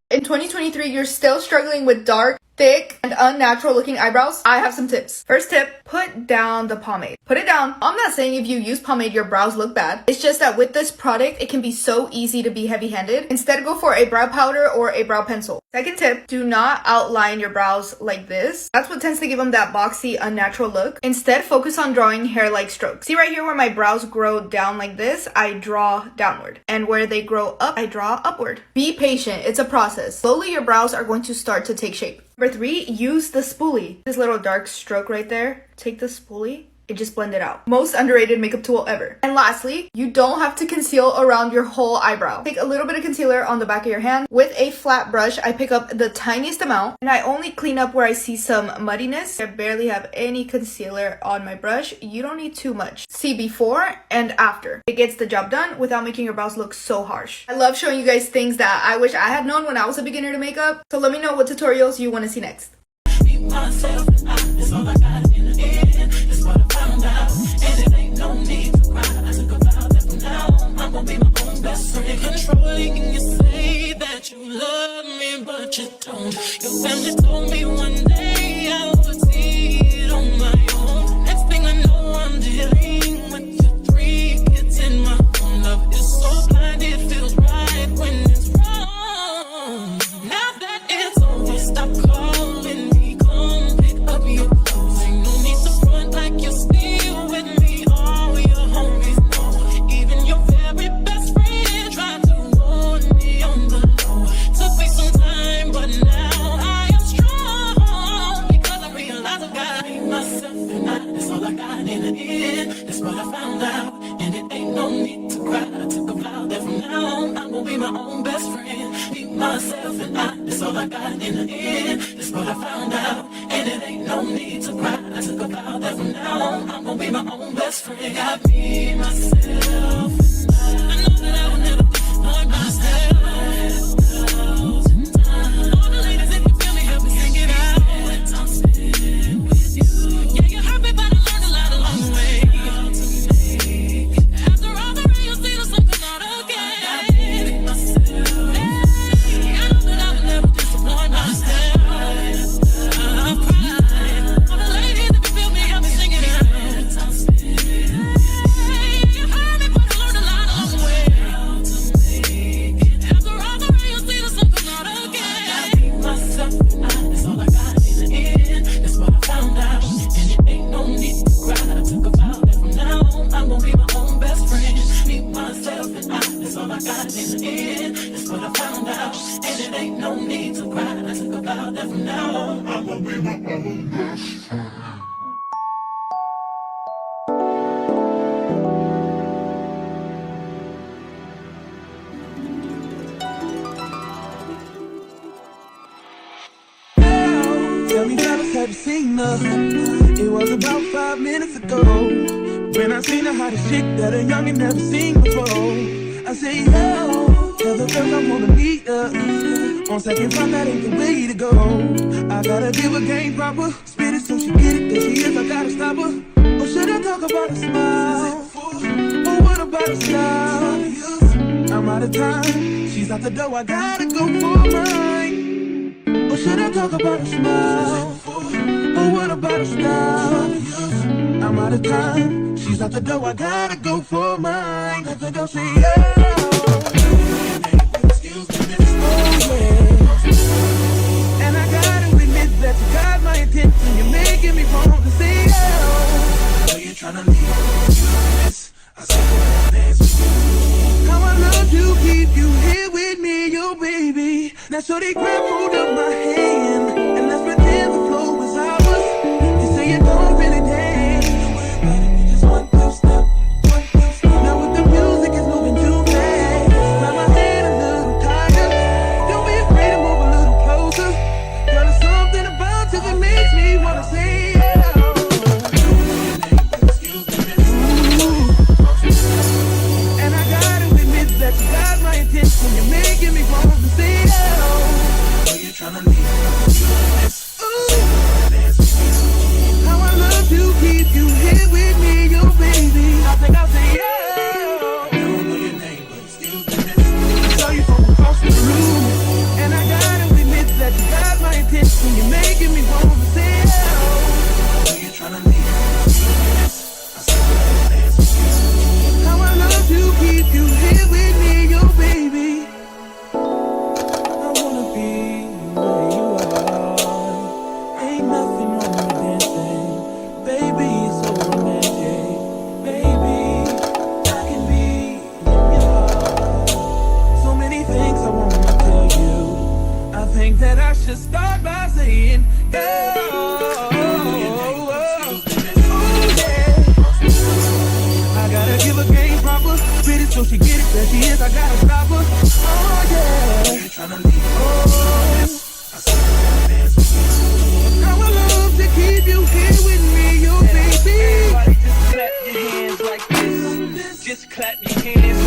In 2023, you're still struggling with dark, thick, and unnatural looking eyebrows? I have some tips. First tip, put down the pomade. Put it down. I'm not saying if you use pomade, your brows look bad. It's just that with this product, it can be so easy to be heavy-handed. Instead, go for a brow powder or a brow pencil. Second tip, do not outline your brows like this. That's what tends to give them that boxy, unnatural look. Instead, focus on drawing hair-like strokes. See right here where my brows grow down like this, I draw downward. And where they grow up, I draw upward. Be patient. It's a process. Slowly, your brows are going to start to take shape. Number 3, use the spoolie. This little dark stroke right there. Take the spoolie. It just blended out. Most underrated makeup tool ever. And lastly, you don't have to conceal around your whole eyebrow. Take a little bit of concealer on the back of your hand. With a flat brush, I pick up the tiniest amount and I only clean up where I see some muddiness. I barely have any concealer on my brush. You don't need too much. See before and after. It gets the job done without making your brows look so harsh. I love showing you guys things that I wish I had known when I was a beginner to makeup. So let me know what tutorials you want to see next. Myself, it's all I got in the end. It's what I found out, and it ain't no need to cry. I took a vow that from now on, I'm gonna be my own best friend. Controlling, and you say that you love me, but you don't. Your family told me one day I would see it on my own. Next thing I know, I'm dealing with your 3 kids in my own. Love is so blind, it feels right when it's wrong. Now that it's over, stop calling me. Up your clothes, ain't no need to front like you're still with me. All your homies know, even your very best friend tried to warn me on the low. Took me some time, but now I am strong because I realize I got myself and that's all I got in the end. That's what I found out, and it ain't no need to cry. I took a vow that from now on I'm gonna be my own best friend. Be myself and that's all I got in the end. That's what I found out. And it ain't no need to cry. I took a vow that from now on I'm gonna be my own best friend. Got me, myself, and I know that I will never disappoint myself. All the ladies, if you feel me, help me sing it out. I'm sitting with you. Yeah, you hurt me, but I learned a lot along the way. After all the rain, you'll see the sun come out again. Got me, myself, hey, I know that I will never disappoint myself. Tell me, fellas, have you seen her? It was about 5 minutes ago when I seen a hottest chick that a youngin' never seen before. I say, yo, tell the girls I wanna meet her. On second thought, that ain't the way to go. I gotta give her game proper, spit it so she get it. There she is, I gotta stop her. Or should I talk about a smile? Or what about a style? I'm out of time, she's out the door, I gotta go for mine. Or should I talk about a smile? Or what about a style? I'm out of time, she's out the door, I gotta go for mine. Let the girl say, excuse me, miss. Oh, yeah. And I gotta admit that you got my attention. You're making me want to say, oh. Are you tryna leave? Miss, I said, I dance with you. How I love to keep you here with me, yo, baby. Now, so they grab hold of my hand, and let's pretend the flow is ours. You say you don't really dance. You just one, two step. Now, with the music is moving too fast, grab my hand a little tighter. Don't be afraid to move a little closer. Girl, there's something about you that makes me wanna say, and I gotta admit that you got my attention. You're making me want to say, oh. Are you tryna leave? So she get it, there she is, I gotta stop her. Oh yeah. You tryna leave? Oh. I said dance with you. I would love to keep you here with me, your baby. Everybody just clap your hands like this. Just clap your hands